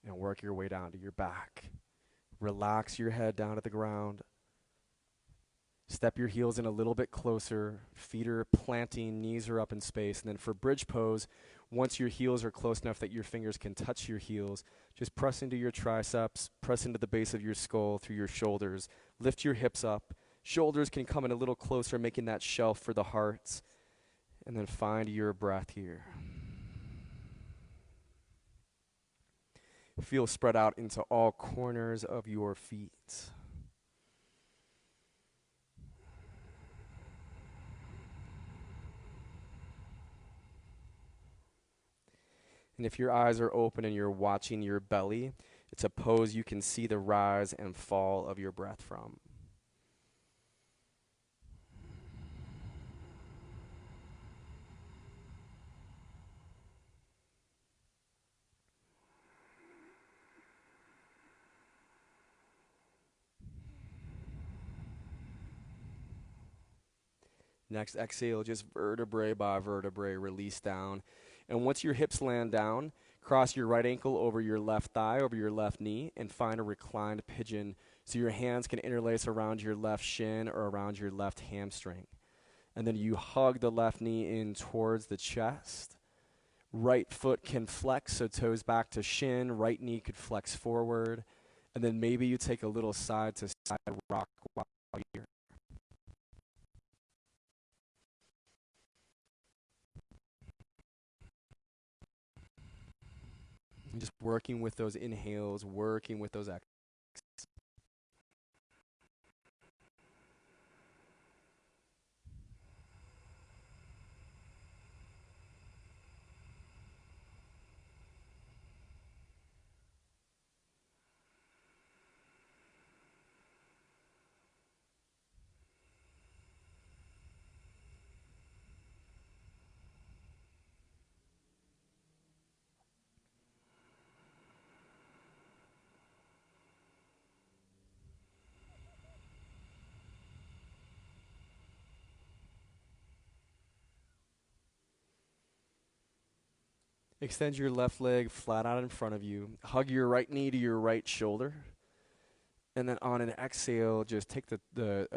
A: and work your way down to your back. Relax your head down to the ground. Step your heels in a little bit closer. Feet are planting, knees are up in space. And then for bridge pose, once your heels are close enough that your fingers can touch your heels, just press into your triceps, press into the base of your skull through your shoulders. Lift your hips up. Shoulders can come in a little closer, making that shelf for the heart. And then find your breath here. Feel spread out into all corners of your feet. And if your eyes are open and you're watching your belly, it's a pose you can see the rise and fall of your breath from. Next exhale, just vertebrae by vertebrae, release down. And once your hips land down, cross your right ankle over your left thigh, over your left knee, and find a reclined pigeon so your hands can interlace around your left shin or around your left hamstring. And then you hug the left knee in towards the chest. Right foot can flex, so toes back to shin. Right knee could flex forward. And then maybe you take a little side to side rock while you're just working with those inhales, working with those exhales. Extend your left leg flat out in front of you. Hug your right knee to your right shoulder. And then on an exhale, just take the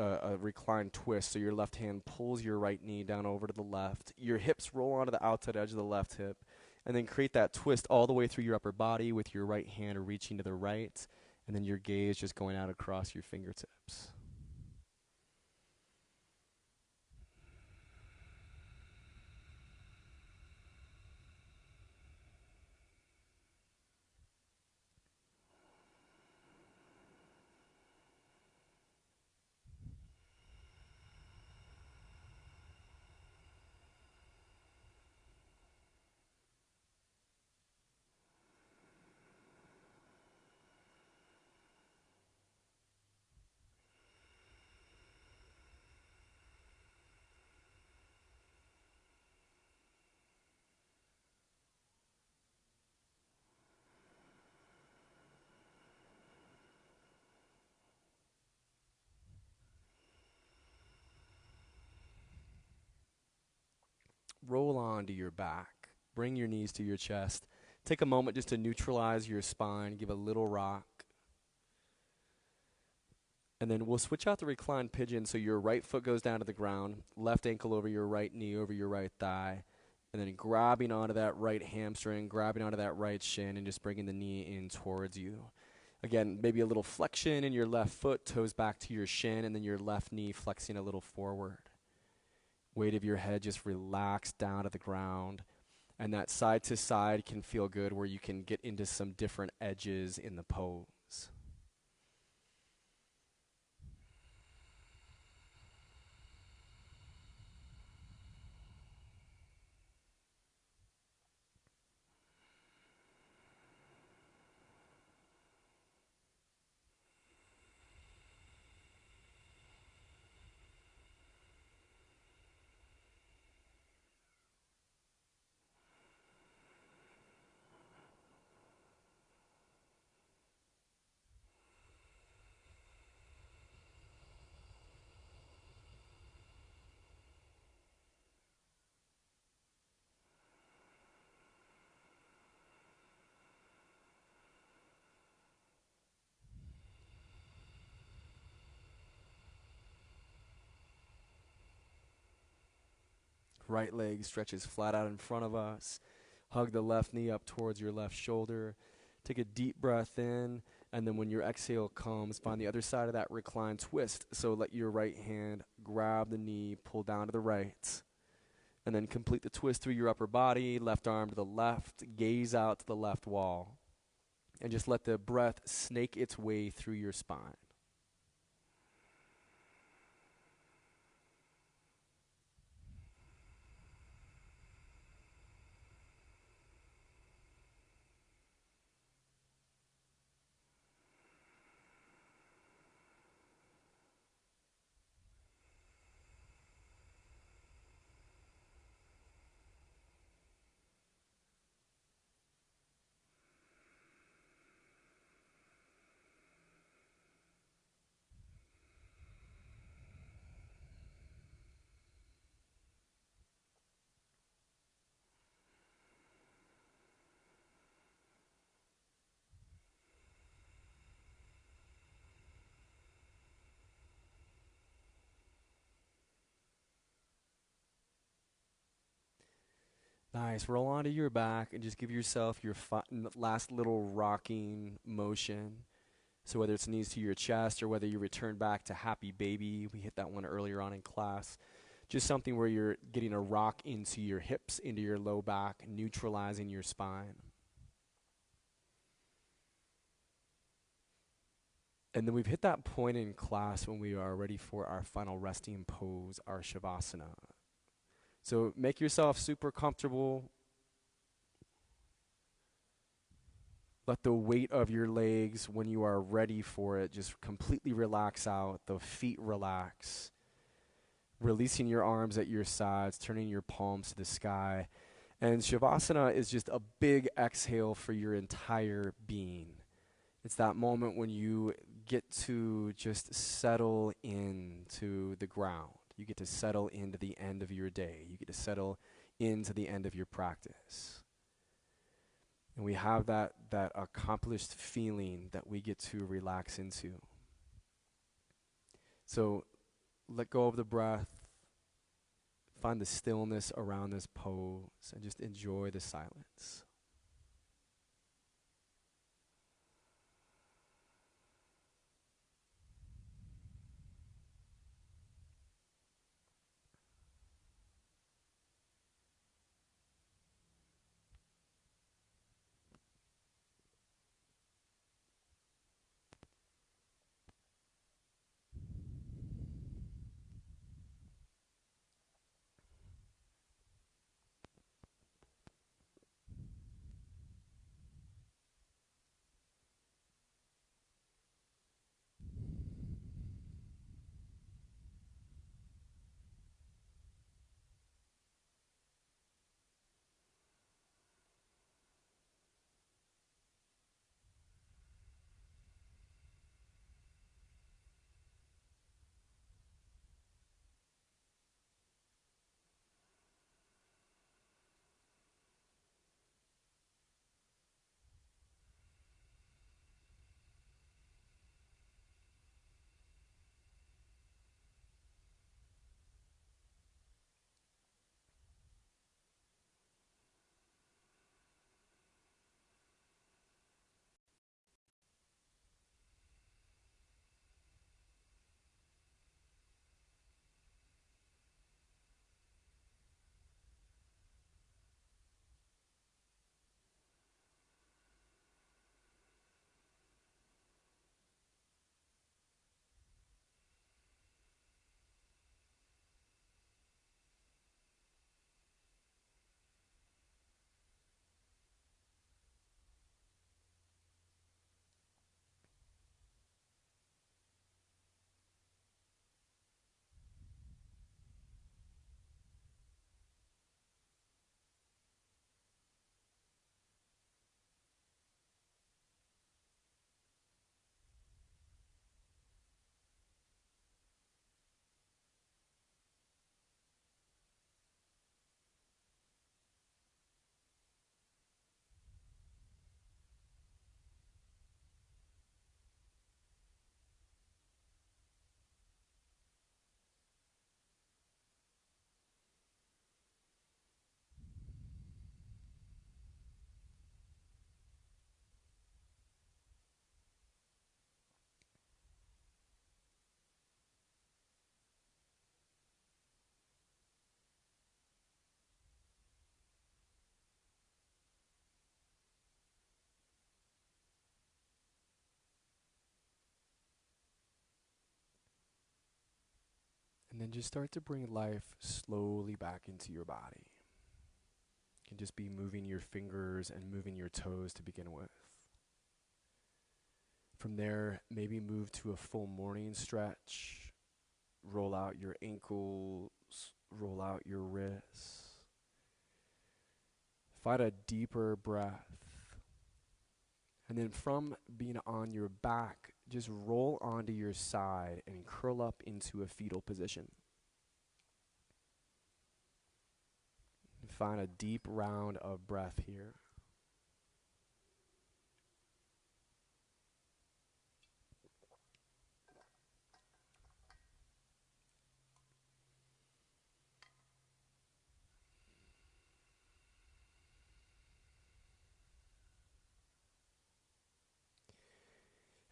A: reclined twist. So your left hand pulls your right knee down over to the left. Your hips roll onto the outside edge of the left hip. And then create that twist all the way through your upper body with your right hand reaching to the right. And then your gaze just going out across your fingertips. onto your back. Bring your knees to your chest. Take a moment just to neutralize your spine. Give a little rock. And then we'll switch out the reclined pigeon so your right foot goes down to the ground, left ankle over your right knee, over your right thigh, and then grabbing onto that right hamstring, grabbing onto that right shin, and just bringing the knee in towards you. Again, maybe a little flexion in your left foot, toes back to your shin, and then your left knee flexing a little forward. Weight of your head just relaxed down to the ground. And that side to side can feel good where you can get into some different edges in the pose. Right leg stretches flat out in front of us. Hug the left knee up towards your left shoulder. Take a deep breath in, and then when your exhale comes, find the other side of that reclined twist. So let your right hand grab the knee, pull down to the right, and then complete the twist through your upper body, left arm to the left, gaze out to the left wall, and just let the breath snake its way through your spine. Nice. Roll onto your back and just give yourself your last little rocking motion. So whether it's knees to your chest or whether you return back to happy baby, we hit that one earlier on in class. Just something where you're getting a rock into your hips, into your low back, neutralizing your spine. And then we've hit that point in class when we are ready for our final resting pose, our Shavasana. So make yourself super comfortable. Let the weight of your legs, when you are ready for it, just completely relax out. The feet relax. Releasing your arms at your sides, turning your palms to the sky. And Shavasana is just a big exhale for your entire being. It's that moment when you get to just settle into the ground. You get to settle into the end of your day. You get to settle into the end of your practice. And we have that accomplished feeling that we get to relax into. So let go of the breath. Find the stillness around this pose and just enjoy the silence. And just start to bring life slowly back into your body. You can just be moving your fingers and moving your toes to begin with. From there, maybe move to a full morning stretch. Roll out your ankles, roll out your wrists. Find a deeper breath. And then from being on your back, just roll onto your side and curl up into a fetal position. Find a deep round of breath here.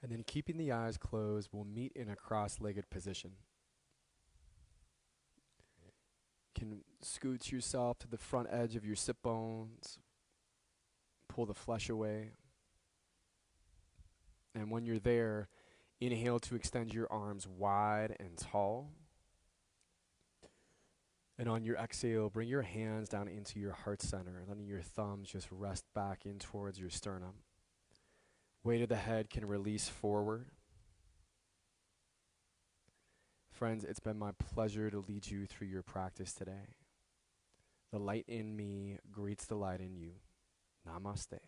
A: And then keeping the eyes closed, we'll meet in a cross-legged position. You can scoot yourself to the front edge of your sit bones, pull the flesh away. And when you're there, inhale to extend your arms wide and tall. And on your exhale, bring your hands down into your heart center, letting your thumbs just rest back in towards your sternum. Weight of the head can release forward. Friends, it's been my pleasure to lead you through your practice today. The light in me greets the light in you. Namaste.